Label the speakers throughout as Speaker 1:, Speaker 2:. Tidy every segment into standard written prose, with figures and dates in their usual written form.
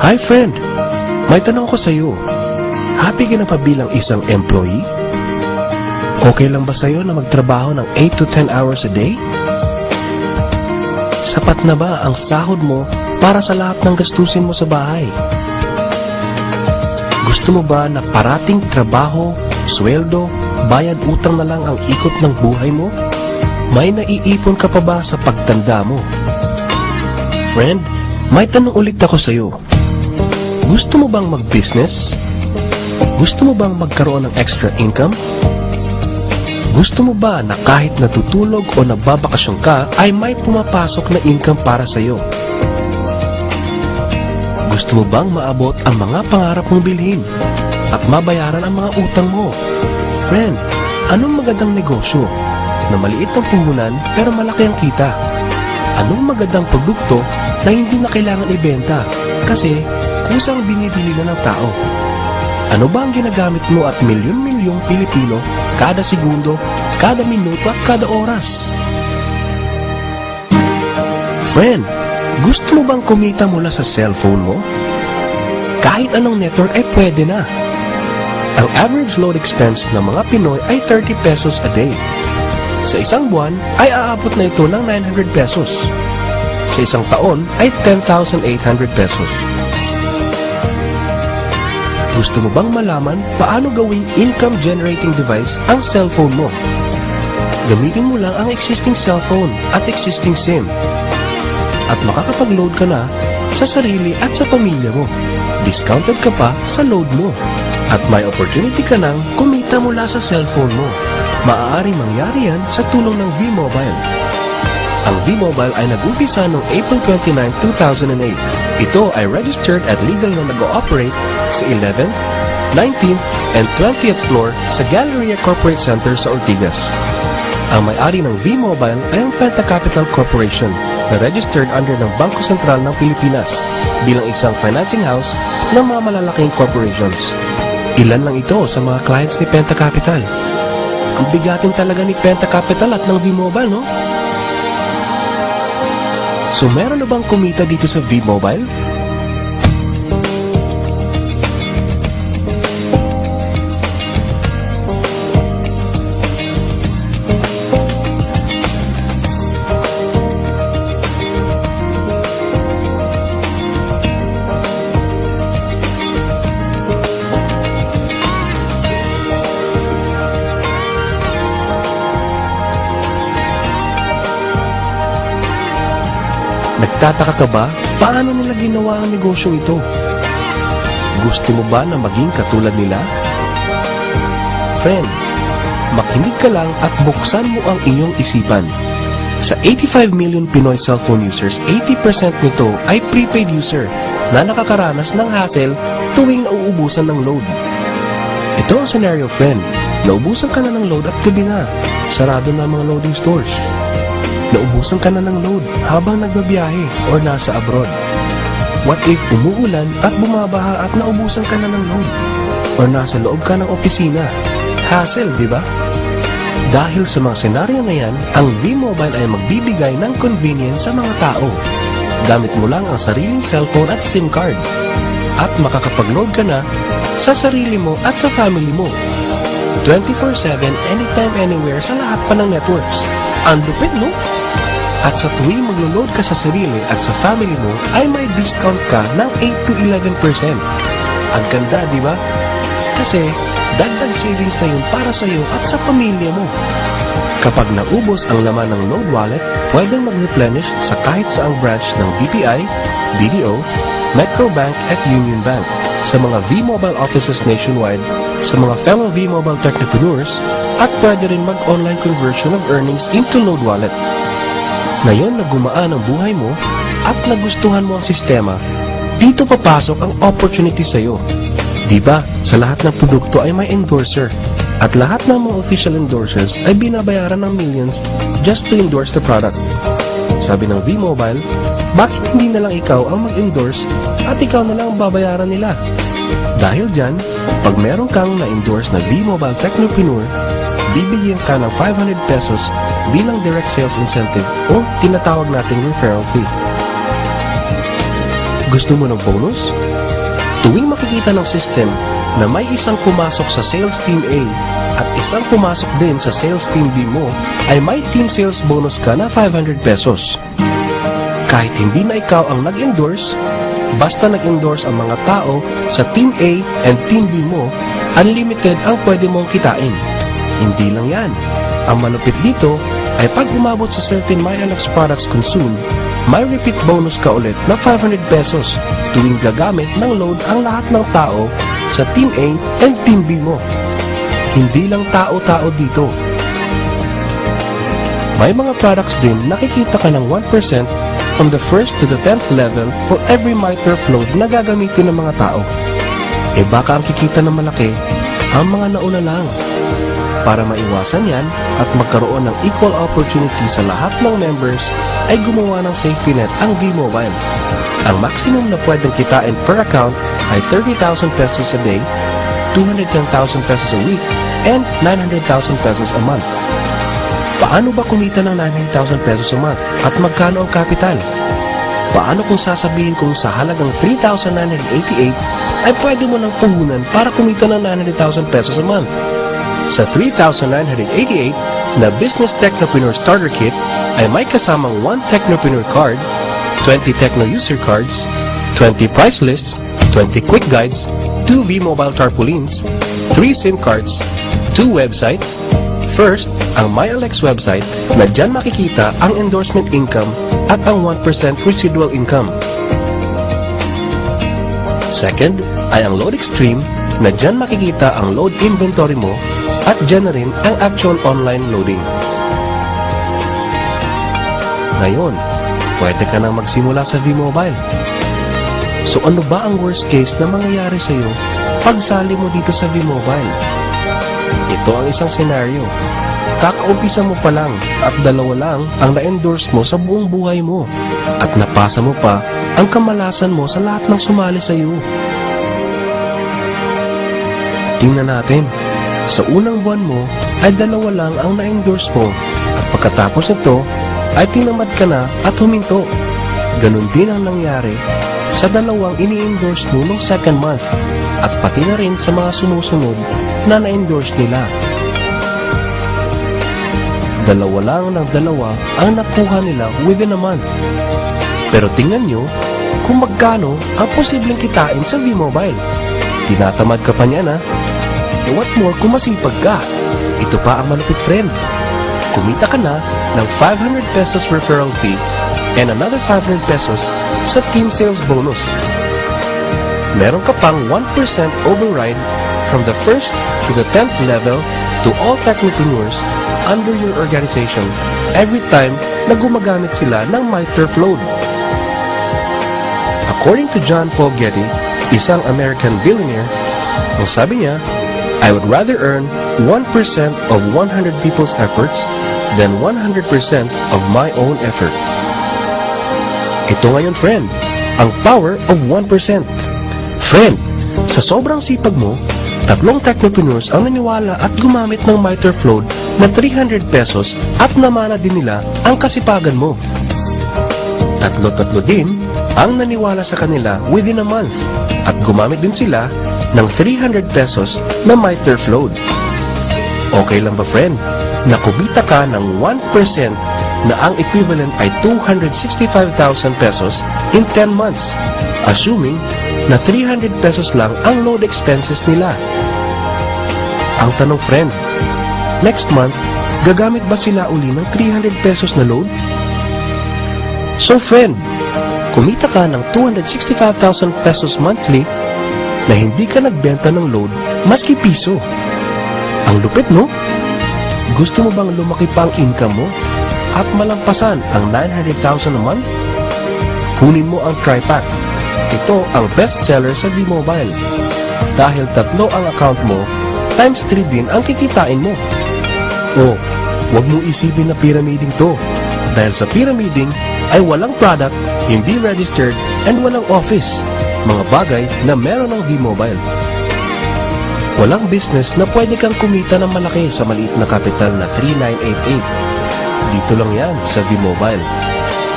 Speaker 1: Hi friend! May tanong ko sa'yo. Happy ka na pa bilang isang employee? Okay lang ba sa'yo na magtrabaho ng 8 to 10 hours a day? Sapat na ba ang sahod mo para sa lahat ng gastusin mo sa bahay? Gusto mo ba na parating trabaho, sweldo, bayad utang na lang ang ikot ng buhay mo? May naiipon ka pa ba sa pagtanda mo? Friend, may tanong ulit ako sa'yo. Gusto mo bang mag-business? Gusto mo bang magkaroon ng extra income? Gusto mo ba na kahit natutulog o nagbabakasyon ka ay may pumapasok na income para sa'yo? Gusto mo bang maabot ang mga pangarap mong bilhin at mabayaran ang mga utang mo? Friend, anong magandang negosyo na maliit ang puhunan pero malaki ang kita? Anong magandang produkto na hindi na kailangan ibenta kasi kusang binibili na ng tao? Ano ba ang ginagamit mo at milyon-milyong Pilipino kada segundo, kada minuto at kada oras? Friend, gusto mo bang kumita mula sa cellphone mo? Kahit anong network ay pwede na. Ang average load expense ng mga Pinoy ay 30 pesos a day. Sa isang buwan ay aabot na ito ng 900 pesos. Sa isang taon ay 10,800 pesos. Gusto mo bang malaman paano gawing income-generating device ang cellphone mo? Gamitin mo lang ang existing cellphone at existing SIM. At makakapag-load ka na sa sarili at sa pamilya mo. Discounted ka pa sa load mo. At may opportunity ka nang kumita mula sa cellphone mo. Maaaring mangyari yan sa tulong ng V-Mobile. Ang V-Mobile ay nag-umpisa noong April 29, 2008. Ito ay registered at legal na nag-ooperate sa 11th, 19th, and 20th floor sa Galleria Corporate Center sa Ortigas. Ang may-ari ng V-Mobile ay ang Penta Capital Corporation na registered under ng Bangko Sentral ng Pilipinas bilang isang financing house ng mga malalaking corporations. Ilan lang ito sa mga clients ni Penta Capital. Ang bigatin talaga ni Penta Capital at ng V-Mobile, no? So meron na bang kumita dito sa V-Mobile? Nagtataka ka ba? Paano nila ginawa ang negosyo ito? Gusto mo ba na maging katulad nila? Friend, makinig ka lang at buksan mo ang iyong isipan. Sa 85 million Pinoy cellphone users, 80% nito ay prepaid user na nakakaranas ng hassle tuwing nauubusan ng load. Ito ang scenario, friend. Naubusan ka na ng load at gabi na. Sarado na ang mga loading stores. Naubusan ka na ng load habang nagbabiyahe or nasa abroad. What if umuulan at bumabaha at naubusan ka na ng load? Or nasa loob ka ng opisina? Hassle, di ba? Dahil sa mga senaryo na yan, ang V-Mobile ay magbibigay ng convenience sa mga tao. Gamit mo lang ang sariling cellphone at SIM card. At makakapag-load ka na sa sarili mo at sa family mo. 24/7, anytime, anywhere sa lahat pa ng networks. Ang lupit, no? At sa tuwing maglo-load ka sa sarili at sa family mo, ay may discount ka ng 8 to 11%. Ang ganda, di ba? Kasi, dagdag savings na yun para sa iyo at sa pamilya mo. Kapag naubos ang laman ng load wallet, pwedeng mag-replenish sa kahit saang branch ng BPI, BDO, Metrobank at Union Bank, sa mga V-Mobile offices nationwide, sa mga fellow V-Mobile technopreneurs, at pwede rin mag-online conversion of earnings into load wallet. Ngayon na gumaan ang buhay mo at nagustuhan mo ang sistema, dito papasok ang opportunity sa iyo. Diba, sa lahat ng produkto ay may endorser at lahat ng mga official endorsers ay binabayaran ng millions just to endorse the product. Sabi ng V-Mobile, bakit hindi na lang ikaw ang mag-endorse at ikaw na lang ang babayaran nila? Dahil dyan, pag meron kang na-endorse na V-Mobile technopreneur, bibigyan ka ng 500 pesos bilang direct sales incentive o tinatawag nating referral fee. Gusto mo ng bonus? Tuwing makikita ng system na may isang pumasok sa sales team A at isang pumasok din sa sales team B mo, ay may team sales bonus ka na 500 pesos. Kahit hindi na ikaw ang nag-endorse, basta nag-endorse ang mga tao sa team A and team B mo, unlimited ang pwede mong kitain. Hindi lang yan. Ang malupit dito ay pag umabot sa certain MyLX products consumed, may repeat bonus ka ulit na 500 pesos tuwing gagamit ng load ang lahat ng tao sa Team A and Team B mo. Hindi lang tao-tao dito. May mga products din nakikita ka ng 1% from the 1st to the 10th level for every MyTurf load na gagamitin ng mga tao. E baka ang kikita na malaki ang mga nauna lang. Para maiwasan yan at magkaroon ng equal opportunity sa lahat ng members, ay gumawa ng safety net ang V-Mobile. Ang maximum na pwedeng kitain per account ay 30,000 pesos a day, 210,000 pesos a week, and 900,000 pesos a month. Paano ba kumita ng 900,000 pesos a month at magkano ang capital? Paano kung sasabihin kong sa halagang 3,988 ay pwede mo nang puhunan para kumita ng 900,000 pesos a month? Sa 3,988 na Business Technopreneur Starter Kit ay may kasamang 1 Technopreneur Card, 20 Techno User Cards, 20 Price Lists, 20 Quick Guides, 2 V-Mobile Tarpaulins, 3 SIM Cards, 2 websites. First, ang MyLX website na dyan makikita ang endorsement income at ang 1% residual income. Second, ay ang Load Extreme na dyan makikita ang load inventory mo at dyan na rin ang actual online loading. Ngayon, pwede ka nang magsimula sa V-Mobile. So ano ba ang worst case na mangyayari sa iyo pagsali mo dito sa V-Mobile? Ito ang isang senaryo. Kakaumpisa mo pa lang at 2 lang ang na-endorse mo sa buong buhay mo at napasa mo pa ang kamalasan mo sa lahat ng sumali sa iyo. Tingnan natin. Sa unang buwan mo ay 2 lang ang na-endorse mo at pagkatapos nito ay tinamad ka na at huminto. Ganon din ang nangyari sa 2 ini-endorse mo noong second month at pati na rin sa mga sumusunod na na-endorse nila. 2 lang ng 2 ang nakuha nila within a month. Pero tingnan nyo kung magkano ang posibleng kitain sa V-Mobile. Tinatamad ka pa niya na. What more kung masipag ka? Ito pa ang malupit, friend. Kumita ka na ng 500 pesos referral fee and another 500 pesos sa team sales bonus. Meron ka pang 1% override from the 1st to the 10th level to all technopreneurs under your organization every time na gumagamit sila ng MyTurf load. According to John Paul Getty, isang American billionaire, ang sabi niya, I would rather earn 1% of 100 people's efforts than 100% of my own effort. Ito ngayon, friend, ang power of 1%. Friend, sa sobrang sipag mo, 3 technopreneurs ang naniwala at gumamit ng MyTurf load na 300 pesos at namana din nila ang kasipagan mo. 3 din ang naniwala sa kanila within a month at gumamit din sila ng 300 pesos na MyTurf load. Okay lang ba, friend, na kumita ka ng 1% na ang equivalent ay 265,000 pesos in 10 months, assuming na 300 pesos lang ang load expenses nila? Ang tanong, friend, next month, gagamit ba sila uli ng 300 pesos na load? So, friend, kumita ka ng 265,000 pesos monthly na hindi ka nagbenta ng load maski piso. Ang lupit, no? Gusto mo bang lumaki pa ang income mo at malampasan ang 900,000 a month? Kunin mo ang TriPack. Ito ang best seller sa V-Mobile. Dahil 3 ang account mo, times 3 din ang kikitain mo. O, huwag mo isipin na pyramiding to. Dahil sa pyramiding ay walang product, hindi registered, and walang office. Mga bagay na meron ng V-Mobile. Walang business na pwede kang kumita ng malaki sa maliit na kapital na 3,988. Dito lang yan sa V-Mobile.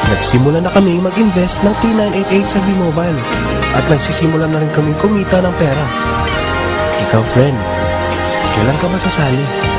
Speaker 1: Nagsimula na kami mag-invest ng T988 sa B-Mobile at nagsisimula na rin kami kumita ng pera. Ikaw, friend, kailan ka ba sasali?